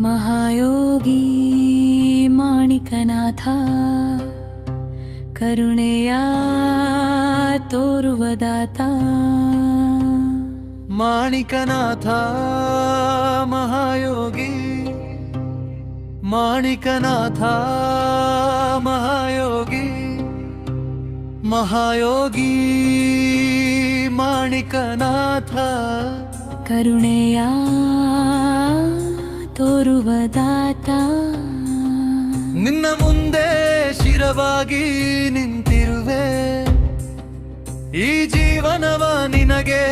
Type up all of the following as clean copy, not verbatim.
ಮಹಾಯೋಗಿ ಮಾಣಿಕನಾಥ ಕರುಣೆಯ ತೋರುವ ದಾತ. ಮಾಣಿಕನಾಥ ಮಹಾಯೋಗಿ, ಮಾಣಿಕನಾಥ ಮಹಾಯೋಗಿ, ಮಹಾಯೋಗಿ ಮಾಣಿಕನಾಥ ಕರುಣೆಯ ತೋರುವ ದಾತ. ನಿನ್ನ ಮುಂದೆ ಶಿರವಾಗಿ ನಿಂತಿರುವೆ, ಈ ಜೀವನವ ನಿನಗೆ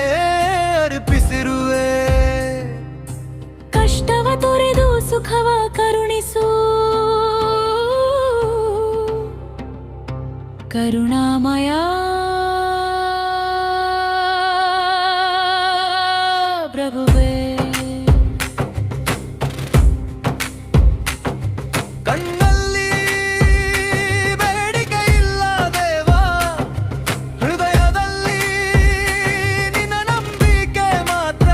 ಅರ್ಪಿಸಿರುವೆ. ಕಷ್ಟವ ತೊರೆದು ಸುಖವ ಕರುಣಿಸು, ಕರುಣಾಮಯ ಪ್ರಭುವೇ. ಕಣ್ಣಲ್ಲಿ ಬೇಡಿಕೆ ಇಲ್ಲ ದೇವಾ, ಹೃದಯದಲ್ಲಿ ನಿನ್ನ ನಂಬಿಕೆ ಮಾತ್ರ.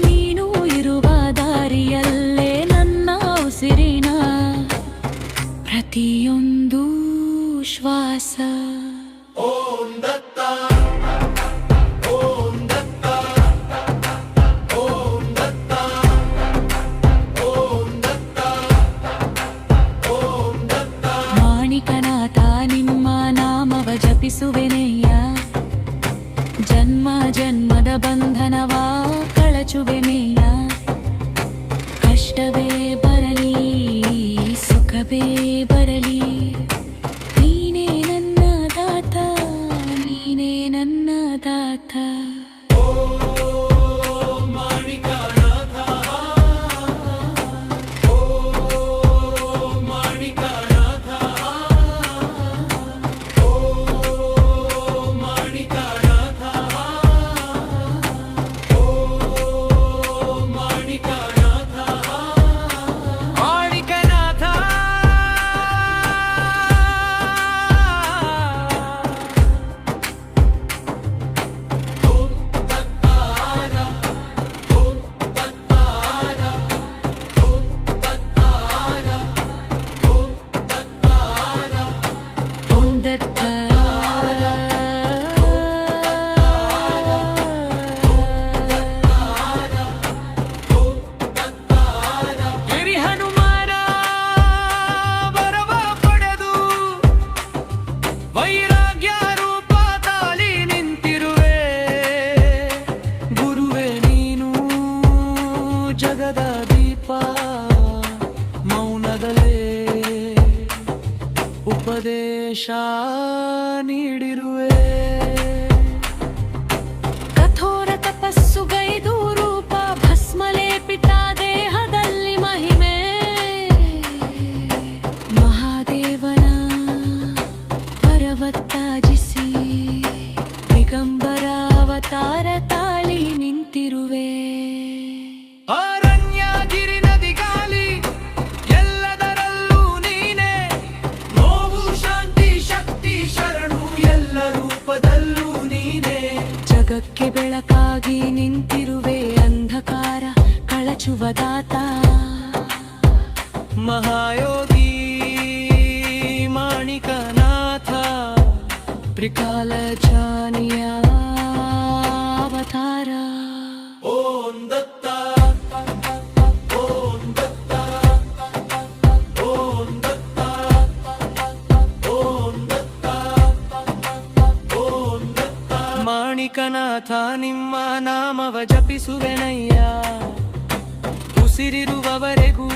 ನೀನು ಇರುವ ದಾರಿಯಲ್ಲೇ ನನ್ನ ಉಸಿರಿನ ಪ್ರತಿಯೊಂದು ಶ್ವಾಸ. ಓಂ ದತ್ತ, ಓಂ ದತ್ತ, ಓಂ ದತ್ತ, ಓಂ ದತ್ತ, ಓಂ ದತ್ತ. ಮಾಣಿಕನಾಥ ನಿಮ್ಮ ನಾಮವ ಜಪಿಸುವೆನೆಯ್ಯ, ಜನ್ಮ ಜನ್ಮದ ಬಂಧನವ ಕಳಚುವೆನೆಯ್ಯ. ಕಷ್ಟವೇ ಬರಲಿ ಸುಖವೇ ಬರಲಿ, ನೀನೇ ನನ್ನ ದಾತ, ನೀನೇ ನನ್ನ ದಾತ. ವೈರಾಗ್ಯ ರೂಪ ತಾಳಿ ನಿಂತಿರುವೆ, ಗುರುವೆ ನೀನು ಜಗದ ದೀಪ. ಮೌನದಲ್ಲೇ ಉಪದೇಶ ನೀಡಿರುವೆ. ಕಠೋರ ತಪಸ್ಸುಗೈದು ರೂಪ ಭಸ್ಮಲೇಪಿತ ದೇಹದಲ್ಲಿ ಮಹಿಮೆ. ಮಹಾದೇವನ ಪರ್ವತಾಜಿಸಿ ದಿಗಂಬರ ಅವತಾರ ತಾಳಿ ನಿಂತಿರುವೆ. ಅರಣ್ಯ ಗಿರಿ ನದಿ ಗಾಳಿ ಎಲ್ಲದರಲ್ಲೂ ನೀನೆ, ನೋವು ಶಾಂತಿ ಶಕ್ತಿ ಶರಣು ಎಲ್ಲ ರೂಪದಲ್ಲೂ ನೀನೆ. ಜಗಕ್ಕೆ ಬೆಳಕಾಗಿ ನಿಂತಿರುವೆ, ಅಂಧಕಾರ ಕಳಚುವ ದಾತ. ಮಹಾಯೋಗಿ ಮಾಣಿಕನಾಥ ತ್ರಿಕಾಲ ಜಾನಿಯ ಅವತಾರ. ಓಂ ದತ್ತ, ಓಂ ದತ್ತ, ಓಂ ದತ್ತ, ಓಂ ದತ್ತ, ಓಂ ದತ್ತ. ಮಾಣಿಕನಾಥ ನಿಮ್ಮ ನಾಮವ ಜಪಿಸುವೆನಯ್ಯ, ಉಸಿರಿರುವವರೆಗೂ